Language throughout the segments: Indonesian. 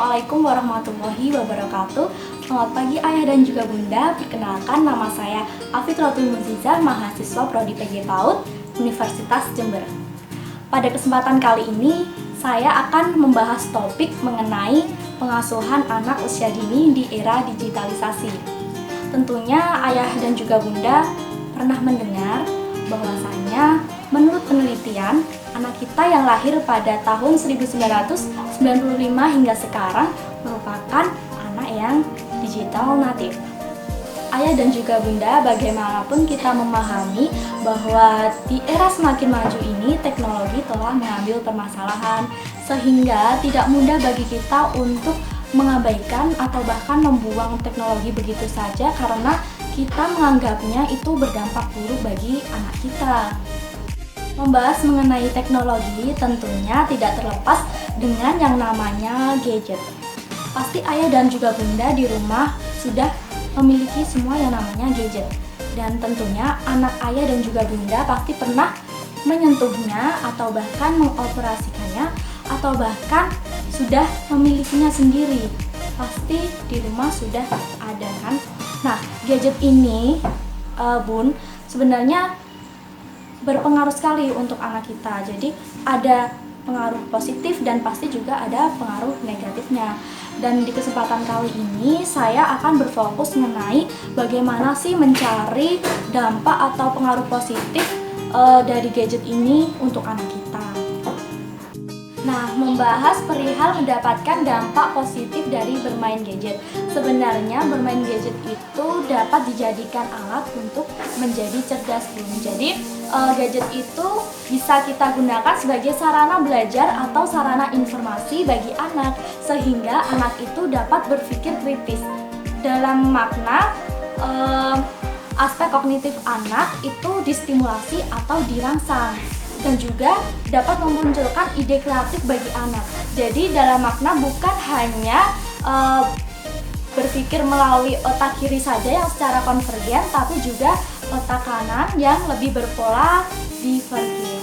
Assalamualaikum warahmatullahi wabarakatuh. Selamat pagi ayah dan juga bunda. Perkenalkan, nama saya Afitratul Muziza, mahasiswa Prodi PG PAUD Universitas Jember. Pada kesempatan kali ini, saya akan membahas topik mengenai pengasuhan anak usia dini di era digitalisasi. Tentunya ayah dan juga bunda pernah mendengar bahwasanya menurut penelitian, anak kita yang lahir pada tahun 1995 hingga sekarang merupakan anak yang digital native. Ayah dan juga bunda, bagaimanapun kita memahami bahwa di era semakin maju ini teknologi telah mengambil permasalahan, sehingga tidak mudah bagi kita untuk mengabaikan atau bahkan membuang teknologi begitu saja karena kita menganggapnya itu berdampak buruk bagi anak kita. Membahas mengenai teknologi tentunya tidak terlepas dengan yang namanya gadget. Pasti ayah dan juga bunda di rumah sudah memiliki semua yang namanya gadget. Dan tentunya anak ayah dan juga bunda pasti pernah menyentuhnya atau bahkan mengoperasikannya atau bahkan sudah memilikinya sendiri. Pasti di rumah sudah ada kan. Nah, gadget ini bun sebenarnya berpengaruh sekali untuk anak kita. Jadi ada pengaruh positif dan pasti juga ada pengaruh negatifnya. Dan di kesempatan kali ini saya akan berfokus mengenai bagaimana sih mencari dampak atau pengaruh positif dari gadget ini untuk anak kita. Nah, membahas perihal mendapatkan dampak positif dari bermain gadget. Sebenarnya bermain gadget itu dapat dijadikan alat untuk menjadi cerdas. Jadi, gadget itu bisa kita gunakan sebagai sarana belajar atau sarana informasi bagi anak, sehingga anak itu dapat berpikir kritis. Dalam makna aspek kognitif anak itu distimulasi atau dirangsang, dan juga dapat memunculkan ide kreatif bagi anak. Jadi dalam makna bukan hanya berpikir melalui otak kiri saja yang secara konvergen, tapi juga otak kanan yang lebih berpola divergen.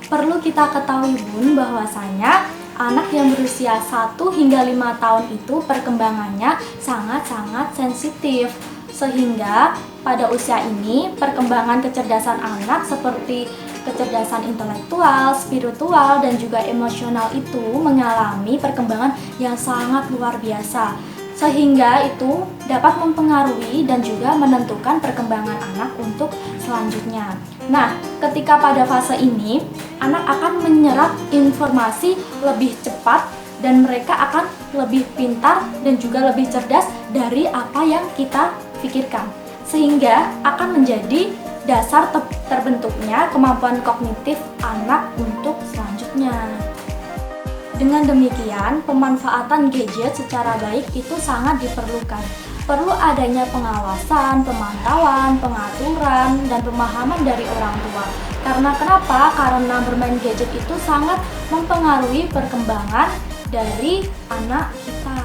Perlu kita ketahui bun bahwasanya anak yang berusia 1 hingga 5 tahun itu perkembangannya sangat-sangat sensitif. Sehingga pada usia ini perkembangan kecerdasan anak seperti kecerdasan intelektual, spiritual, dan juga emosional itu mengalami perkembangan yang sangat luar biasa, sehingga itu dapat mempengaruhi dan juga menentukan perkembangan anak untuk selanjutnya. Nah, ketika pada fase ini, anak akan menyerap informasi lebih cepat dan mereka akan lebih pintar dan juga lebih cerdas dari apa yang kita pikirkan, sehingga akan menjadi dasar terbentuknya kemampuan kognitif anak untuk selanjutnya. Dengan demikian, pemanfaatan gadget secara baik itu sangat diperlukan. Perlu adanya pengawasan, pemantauan, pengaturan, dan pemahaman dari orang tua. Karena kenapa? Karena bermain gadget itu sangat mempengaruhi perkembangan dari anak kita.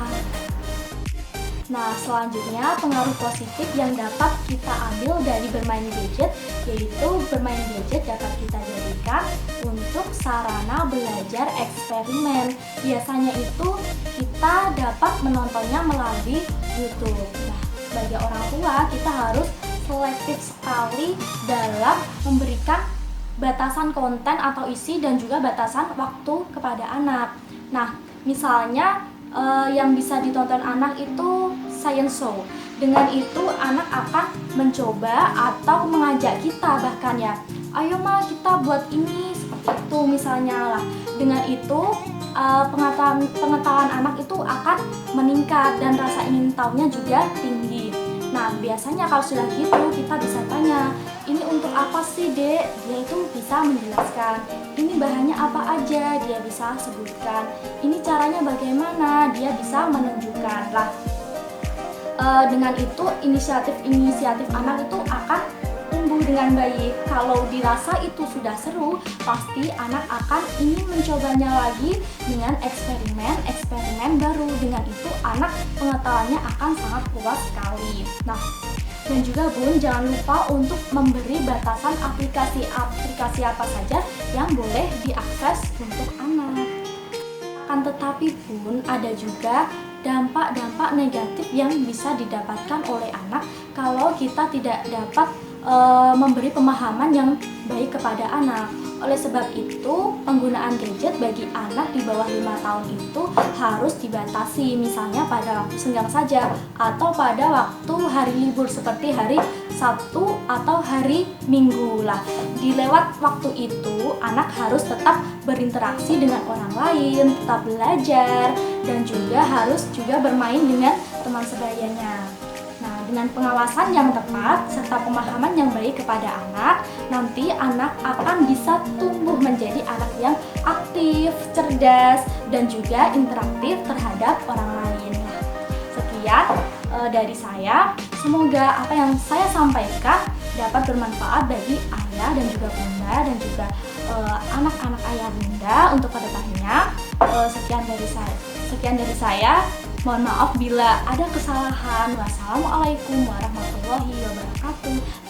Nah, selanjutnya pengaruh positif yang dapat kita ambil dari bermain gadget, yaitu bermain gadget dapat kita jadikan untuk sarana belajar eksperimen. Biasanya itu kita dapat menontonnya melalui YouTube. Nah, bagi orang tua kita harus selektif sekali dalam memberikan batasan konten atau isi dan juga batasan waktu kepada anak. Nah, misalnya yang bisa ditonton anak itu science show. Dengan itu anak akan mencoba atau mengajak kita bahkan ya, ayo ma kita buat ini seperti itu misalnya lah. Dengan itu pengetahuan anak itu akan meningkat dan rasa ingin tahunya juga tinggi. Nah, biasanya kalau sudah gitu kita bisa tanya, ini untuk apa sih dek? Dia itu bisa menjelaskan. Ini bahannya apa aja? Dia bisa sebutkan. Ini caranya bagaimana? Dia bisa menunjukkan lah. Dengan itu inisiatif anak itu akan tumbuh dengan baik. Kalau dirasa itu sudah seru, pasti anak akan ingin mencobanya lagi dengan eksperimen baru. Dengan itu anak pengetahuannya akan sangat luas sekali. Nah, dan juga bun, jangan lupa untuk memberi batasan aplikasi apa saja yang boleh diakses untuk anak. Akan tetapi pun ada juga dampak-dampak negatif yang bisa didapatkan oleh anak kalau kita tidak dapat memberi pemahaman yang baik kepada anak. Oleh sebab itu, penggunaan gadget bagi anak di bawah 5 tahun itu harus dibatasi, misalnya pada waktu senggang saja atau pada waktu hari libur seperti hari Sabtu atau hari Minggu lah. Di lewat waktu itu, anak harus tetap berinteraksi dengan orang lain, tetap belajar, dan juga harus bermain dengan teman sebayanya. Nah, dengan pengawasan yang tepat serta pemahaman yang baik kepada anak, nanti anak akan bisa tumbuh menjadi anak yang aktif, cerdas, dan juga interaktif terhadap orang lain. Sekian dari saya. Semoga apa yang saya sampaikan dapat bermanfaat bagi ayah dan juga bunda dan juga anak-anak ayah bunda untuk kedepannya. Sekian dari saya. Mohon maaf bila ada kesalahan. Wassalamualaikum warahmatullahi wabarakatuh.